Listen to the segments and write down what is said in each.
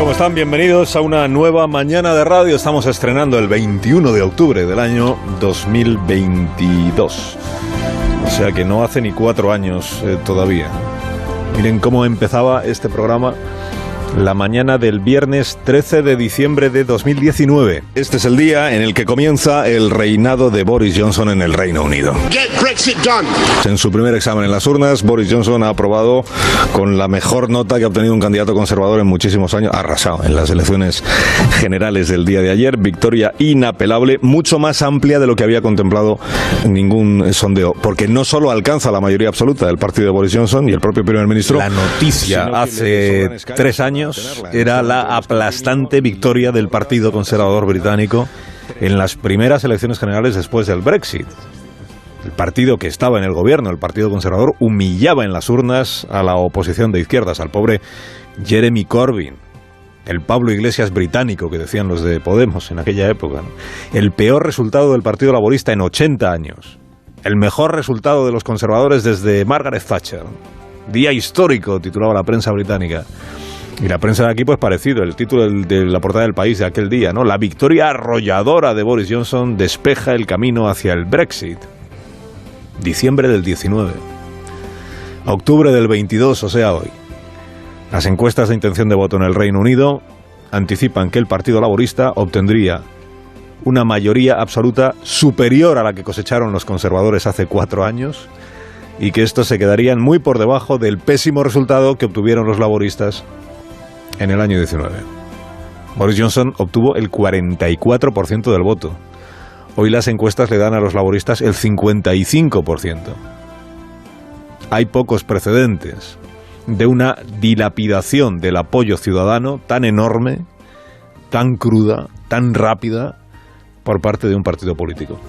¿Cómo están? Bienvenidos a una nueva mañana de radio. Estamos estrenando el 21 de octubre del año 2022. O sea que no hace ni 4 años todavía. Miren cómo empezaba este programa la mañana del viernes 13 de diciembre de 2019. Este es el día en el que comienza el reinado de Boris Johnson en el Reino Unido. Get Brexit done. En su primer examen en las urnas, Boris Johnson ha aprobado con la mejor nota que ha obtenido un candidato conservador en muchísimos años. Ha arrasado en las elecciones generales del día de ayer. Victoria inapelable, mucho más amplia de lo que había contemplado ningún sondeo. Porque no solo alcanza la mayoría absoluta del partido de Boris Johnson y el propio primer ministro. La noticia hace 3 años era la aplastante victoria del Partido Conservador británico en las primeras elecciones generales después del Brexit. El partido que estaba en el gobierno, el Partido Conservador, humillaba en las urnas a la oposición de izquierdas, al pobre Jeremy Corbyn, el Pablo Iglesias británico que decían los de Podemos en aquella época, ¿no? El peor resultado del Partido Laborista en 80 años. El mejor resultado de los conservadores desde Margaret Thatcher. Día histórico, titulaba la prensa británica. Y la prensa de aquí, pues parecido, el título de la portada del País de aquel día, ¿no? La victoria arrolladora de Boris Johnson despeja el camino hacia el Brexit. Diciembre del 19. Octubre del 22, o sea, hoy. Las encuestas de intención de voto en el Reino Unido anticipan que el Partido Laborista obtendría una mayoría absoluta superior a la que cosecharon los conservadores hace 4 años y que estos se quedarían muy por debajo del pésimo resultado que obtuvieron los laboristas en el año 19. Boris Johnson obtuvo el 44% del voto. Hoy las encuestas le dan a los laboristas el 55%. Hay pocos precedentes de una dilapidación del apoyo ciudadano tan enorme, tan cruda, tan rápida por parte de un partido político.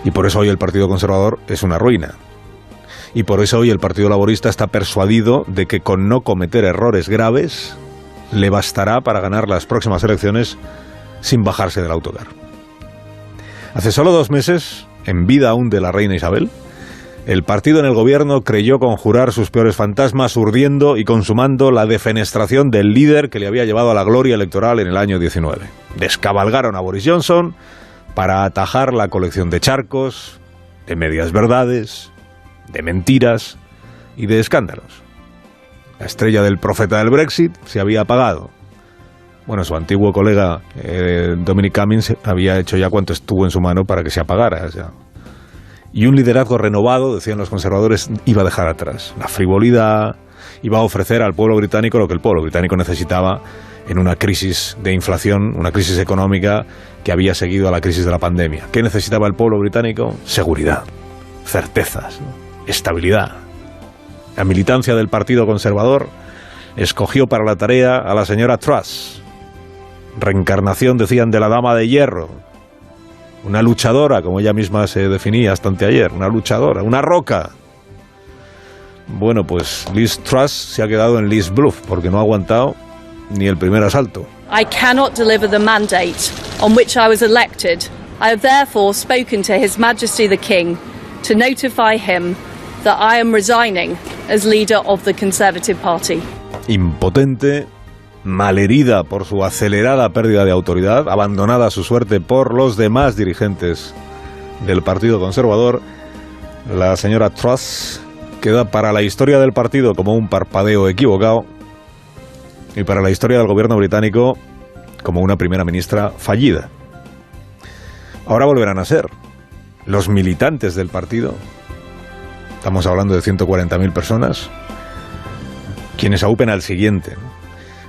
Y por eso hoy el Partido Conservador es una ruina. Y por eso hoy el Partido Laborista está persuadido de que con no cometer errores graves le bastará para ganar las próximas elecciones sin bajarse del autocar. Hace solo 2 meses, en vida aún de la reina Isabel, el partido en el gobierno creyó conjurar sus peores fantasmas urdiendo y consumando la defenestración del líder que le había llevado a la gloria electoral en el año 19. Descabalgaron a Boris Johnson para atajar la colección de charcos, de medias verdades, de mentiras y de escándalos. La estrella del profeta del Brexit se había apagado. Bueno, su antiguo colega Dominic Cummings había hecho ya cuanto estuvo en su mano para que se apagara. Ya. Y un liderazgo renovado, decían los conservadores, iba a dejar atrás la frivolidad, iba a ofrecer al pueblo británico lo que el pueblo británico necesitaba en una crisis de inflación, una crisis económica que había seguido a la crisis de la pandemia. ¿Qué necesitaba el pueblo británico? Seguridad, certezas, ¿no? Estabilidad. La militancia del Partido Conservador escogió para la tarea a la señora Truss, reencarnación, decían, de la Dama de Hierro, una luchadora, como ella misma se definía hasta anteayer, una luchadora, una roca. Bueno, pues Liz Truss se ha quedado en Liz Bluff, porque no ha aguantado ni el primer asalto. I cannot deliver the mandate on which I was elected. I have therefore spoken to His Majesty the King to notify him that I am resigning as leader of the Conservative Party. Impotente, malherida por su acelerada pérdida de autoridad, abandonada a su suerte por los demás dirigentes del Partido Conservador, la señora Truss queda para la historia del partido como un parpadeo equivocado y para la historia del gobierno británico como una primera ministra fallida. Ahora volverán a ser los militantes del partido, estamos hablando de 140.000 personas, quienes aupen al siguiente,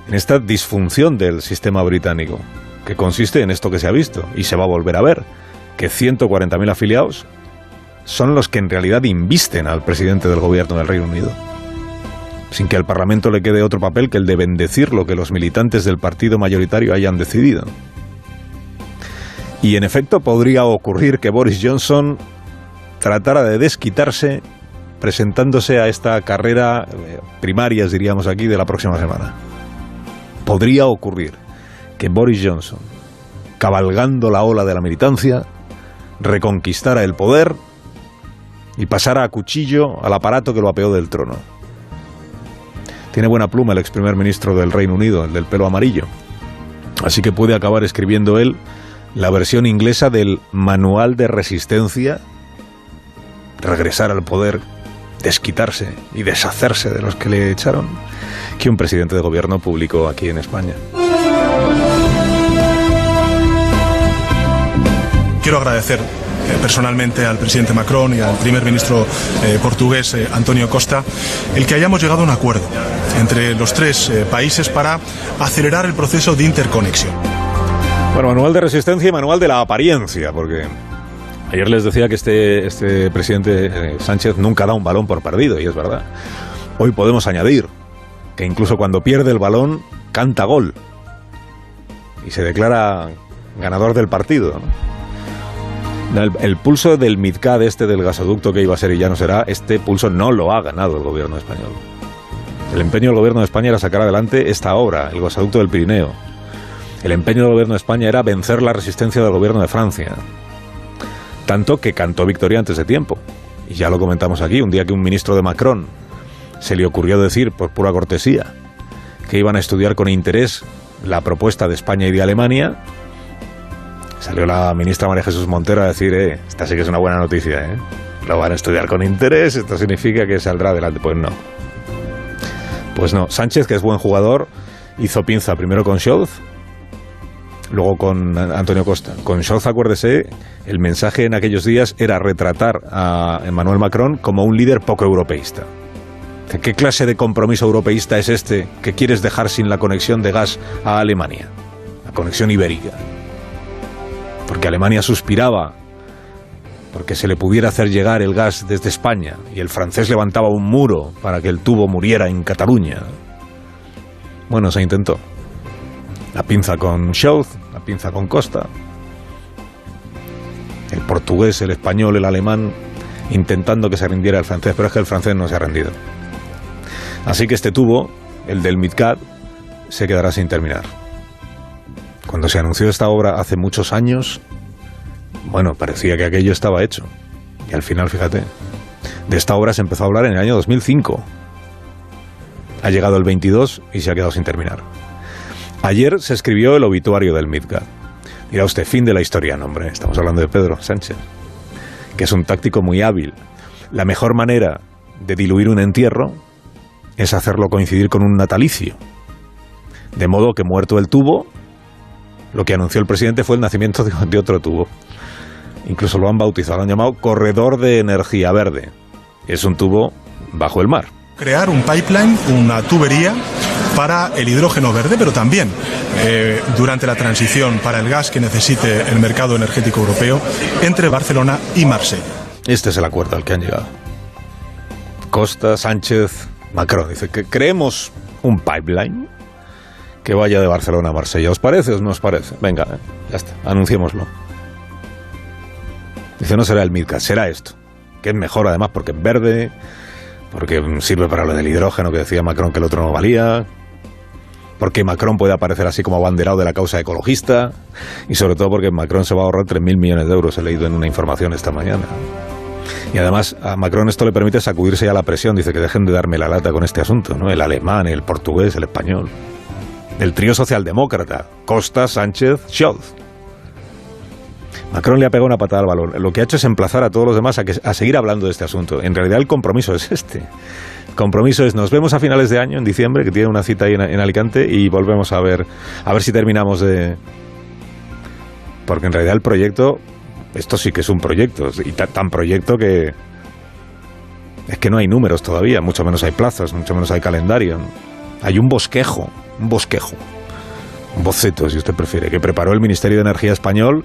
en esta disfunción del sistema británico, que consiste en esto que se ha visto y se va a volver a ver, que 140.000 afiliados son los que en realidad invisten al presidente del gobierno del Reino Unido, sin que al Parlamento le quede otro papel que el de bendecir lo que los militantes del partido mayoritario hayan decidido. Y en efecto podría ocurrir que Boris Johnson tratara de desquitarse presentándose a esta carrera primarias, diríamos aquí, de la próxima semana. Podría ocurrir que Boris Johnson, cabalgando la ola de la militancia, reconquistara el poder y pasara a cuchillo al aparato que lo apeó del trono. Tiene buena pluma el ex primer ministro del Reino Unido, el del pelo amarillo. Así que puede acabar escribiendo él la versión inglesa del Manual de Resistencia, regresar al poder, desquitarse y deshacerse de los que le echaron, que un presidente de gobierno publicó aquí en España. Quiero agradecer personalmente al presidente Macron y al primer ministro portugués António Costa el que hayamos llegado a un acuerdo entre los tres países para acelerar el proceso de interconexión. Bueno, manual de resistencia y manual de la apariencia, porque ayer les decía que este presidente Sánchez nunca da un balón por perdido, y es verdad. Hoy podemos añadir que incluso cuando pierde el balón, canta gol y se declara ganador del partido, ¿no? El pulso del MidCat, del gasoducto que iba a ser y ya no será, este pulso no lo ha ganado el gobierno español. El empeño del gobierno de España era sacar adelante esta obra, el gasoducto del Pirineo. El empeño del gobierno de España era vencer la resistencia del gobierno de Francia. Tanto que cantó victoria antes de tiempo. Y ya lo comentamos aquí, un día que un ministro de Macron se le ocurrió decir, por pura cortesía, que iban a estudiar con interés la propuesta de España y de Alemania, salió la ministra María Jesús Montero a decir, esta sí que es una buena noticia, lo van a estudiar con interés, esto significa que saldrá adelante. Pues no. Sánchez, que es buen jugador, hizo pinza primero con Scholz, luego con Antonio Costa. Con Scholz, acuérdese, el mensaje en aquellos días era retratar a Emmanuel Macron como un líder poco europeísta. ¿Qué clase de compromiso europeísta es este que quieres dejar sin la conexión de gas a Alemania? La conexión ibérica. Porque Alemania suspiraba porque se le pudiera hacer llegar el gas desde España, y el francés levantaba un muro para que el tubo muriera en Cataluña. Bueno, se intentó. La pinza con Scholz, la pinza con Costa, el portugués, el español, el alemán, intentando que se rindiera el francés, pero es que el francés no se ha rendido. Así que este tubo, el del MidCat, se quedará sin terminar. Cuando se anunció esta obra hace muchos años, bueno, parecía que aquello estaba hecho. Y al final, fíjate, de esta obra se empezó a hablar en el año 2005. Ha llegado el 22 y se ha quedado sin terminar. Ayer se escribió el obituario del MidCat. Dirá usted, fin de la historia, no, hombre, estamos hablando de Pedro Sánchez, que es un táctico muy hábil. La mejor manera de diluir un entierro es hacerlo coincidir con un natalicio. De modo que, muerto el tubo, lo que anunció el presidente fue el nacimiento de otro tubo. Incluso lo han bautizado, lo han llamado Corredor de Energía Verde. Es un tubo bajo el mar. Crear un pipeline, una tubería para el hidrógeno verde, pero también durante la transición para el gas que necesite el mercado energético europeo entre Barcelona y Marsella. Este es el acuerdo al que han llegado. Costa, Sánchez, Macron. Dice que creemos un pipeline que vaya de Barcelona a Marsella. ¿Os parece o no os parece? Venga, ya está, anunciémoslo. Dice, no será el MidCat, será esto, que es mejor además porque es verde, porque sirve para lo del hidrógeno que decía Macron que el otro no valía, porque Macron puede aparecer así como abanderado de la causa ecologista, y sobre todo porque Macron se va a ahorrar 3.000 millones de euros, he leído en una información esta mañana. Y además a Macron esto le permite sacudirse ya la presión, dice que dejen de darme la lata con este asunto, ¿no? El alemán, el portugués, el español. El trío socialdemócrata, Costa, Sánchez, Scholz. Macron le ha pegado una patada al balón. Lo que ha hecho es emplazar a todos los demás a seguir hablando de este asunto. En realidad el compromiso es este. El compromiso es, nos vemos a finales de año, en diciembre, que tiene una cita ahí en Alicante, y volvemos a ver si terminamos de... Porque en realidad el proyecto, esto sí que es un proyecto, y tan proyecto que... Es que no hay números todavía, mucho menos hay plazos, mucho menos hay calendario. Hay un bosquejo, un boceto, si usted prefiere, que preparó el Ministerio de Energía español,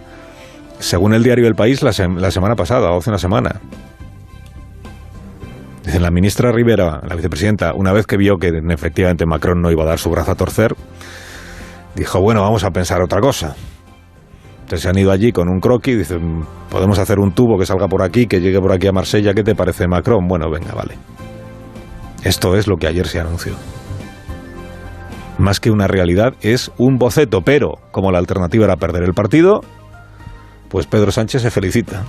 según el diario El País, la semana pasada, o hace una semana. Dice, la ministra Rivera, la vicepresidenta, una vez que vio que efectivamente Macron no iba a dar su brazo a torcer, dijo, bueno, vamos a pensar otra cosa. Entonces se han ido allí con un croquis, dicen, podemos hacer un tubo que salga por aquí, que llegue por aquí a Marsella, ¿qué te parece, Macron? Bueno, venga, vale. Esto es lo que ayer se anunció. Más que una realidad, es un boceto, pero como la alternativa era perder el partido, pues Pedro Sánchez se felicita.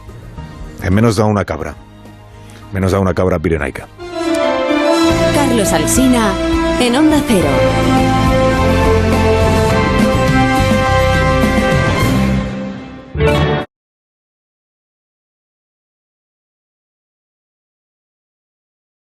Menos da una cabra pirenaica. Carlos Alsina En Onda Cero,